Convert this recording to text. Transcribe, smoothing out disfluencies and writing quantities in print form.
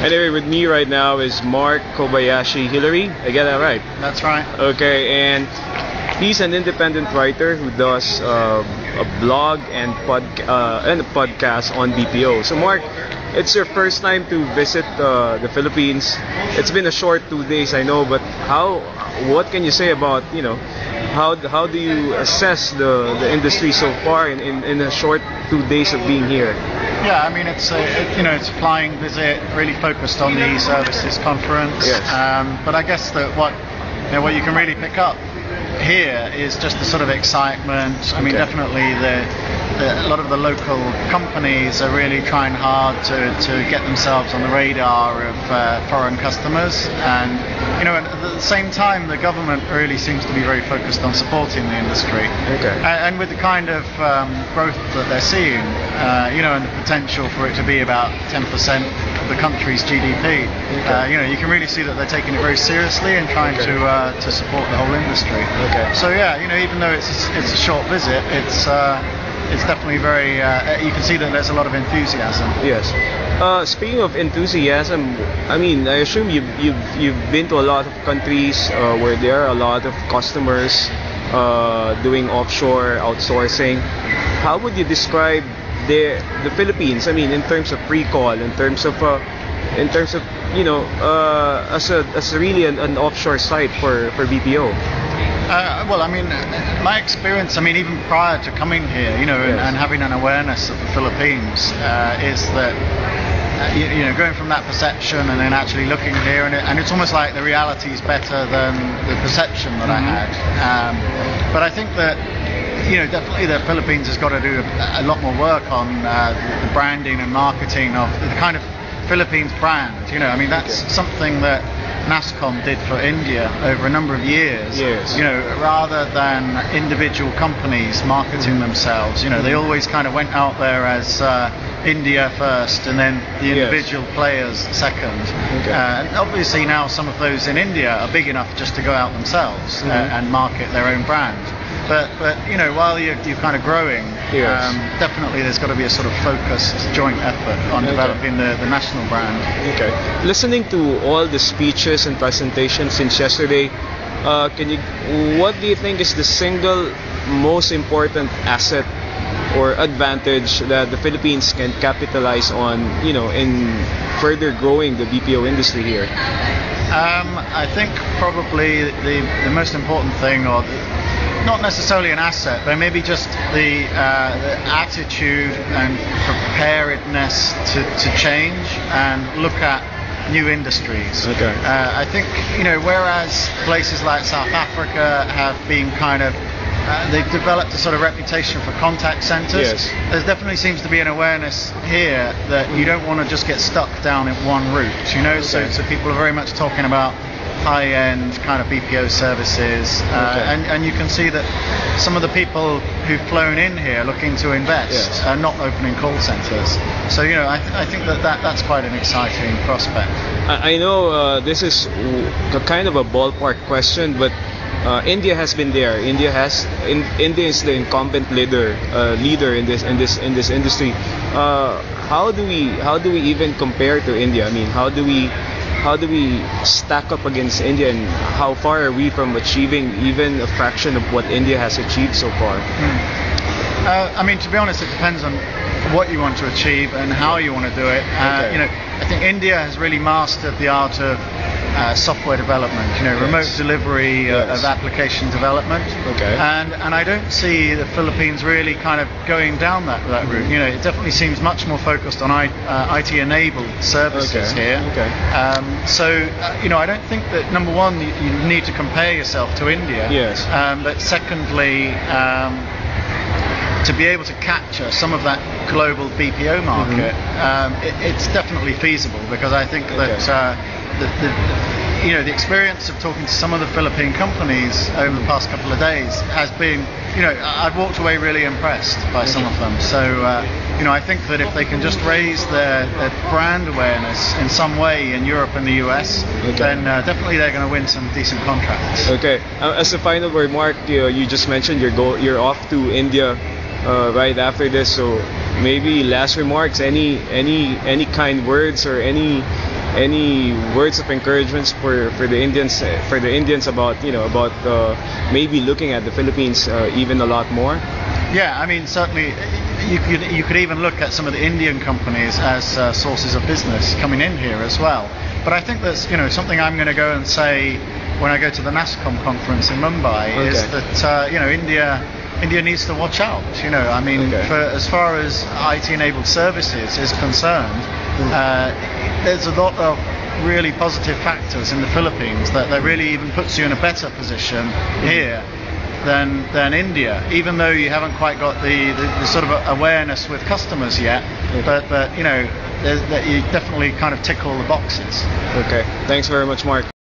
Anyway, with me right now is Mark Kobayashi-Hillary. I get that right? That's right. Okay, and he's an independent writer who does a blog and a podcast on BPO. So Mark, it's your first time to visit the Philippines. It's been a short 2 days, I know, but what can you say about, how do you assess the industry so far in a short 2 days of being here? Yeah, I mean it's a flying visit, really focused on the services conference. Yes. But I guess that what you can really pick up here is just the sort of excitement. I mean, definitely a lot of the local companies are really trying hard to get themselves on the radar of foreign customers, and at the same time the government really seems to be very focused on supporting the industry. Okay. And with the kind of growth that they're seeing, and the potential for it to be about 10% of the country's GDP, you can really see that they're taking it very seriously and trying to support the whole industry. Okay. So yeah, even though it's a short visit, it's definitely very. You can see that there's a lot of enthusiasm. Yes. Speaking of enthusiasm, I mean, I assume you've been to a lot of countries where there are a lot of customers doing offshore outsourcing. How would you describe the Philippines? I mean, in terms of recall, in terms of as really an offshore site for BPO. Well, I mean, my experience, even prior to coming here, and having an awareness of the Philippines, is that, going from that perception and then actually looking here, and it's almost like the reality is better than the perception that I had. But I think that, definitely the Philippines has got to do a lot more work on the branding and marketing of the kind of Philippines brand. That's something that NASSCOM did for India over a number of years. Yes. Rather than individual companies marketing themselves, they always kind of went out there as India first and then the individual players second. Okay. And obviously now some of those in India are big enough just to go out themselves and market their own brand. But while you're kind of growing, definitely there's got to be a sort of focused joint effort on developing the national brand. Okay. Listening to all the speeches and presentations since yesterday, what do you think is the single most important asset or advantage that the Philippines can capitalize on, in further growing the BPO industry here? I think probably the most important thing, or not necessarily an asset, but maybe just the attitude and preparedness to change and look at new industries. Okay. I think, whereas places like South Africa have been kind of they've developed a sort of reputation for contact centres. Yes. There definitely seems to be an awareness here that you don't want to just get stuck down in one route, so people are very much talking about high-end kind of BPO services, and you can see that some of the people who've flown in here looking to invest are not opening call centres. So I think that's quite an exciting prospect. I know this is kind of a ballpark question, but India has been there. India is the incumbent leader in this industry. How do we even compare to India? I mean, how do we stack up against India, and how far are we from achieving even a fraction of what India has achieved so far? To be honest, it depends on what you want to achieve and how you want to do it. I think India has really mastered the art of software development, remote delivery of application development. Okay. And I don't see the Philippines really kind of going down that route. It definitely seems much more focused on IT-enabled services here. Okay. I don't think that, number one, you need to compare yourself to India. Yes. But secondly, to be able to capture some of that global BPO market, it's definitely feasible, because I think that the experience of talking to some of the Philippine companies over the past couple of days has been, I've walked away really impressed by some of them. So, I think that if they can just raise their brand awareness in some way in Europe and the US, then definitely they're going to win some decent contracts. Okay. As a final word, Mark, you just mentioned you're off to India right after this, so maybe last remarks, any kind words or any any words of encouragement for the Indians about maybe looking at the Philippines even a lot more? Yeah, I mean, certainly you could even look at some of the Indian companies as sources of business coming in here as well. But I think that's something I'm going to go and say when I go to the NASSCOM conference in Mumbai, is that India needs to watch out. I mean, for as far as IT-enabled services is concerned, there's a lot of really positive factors in the Philippines that really even puts you in a better position here than India, even though you haven't quite got the sort of awareness with customers yet. But you definitely kind of tick all the boxes. Okay, thanks very much, Mark.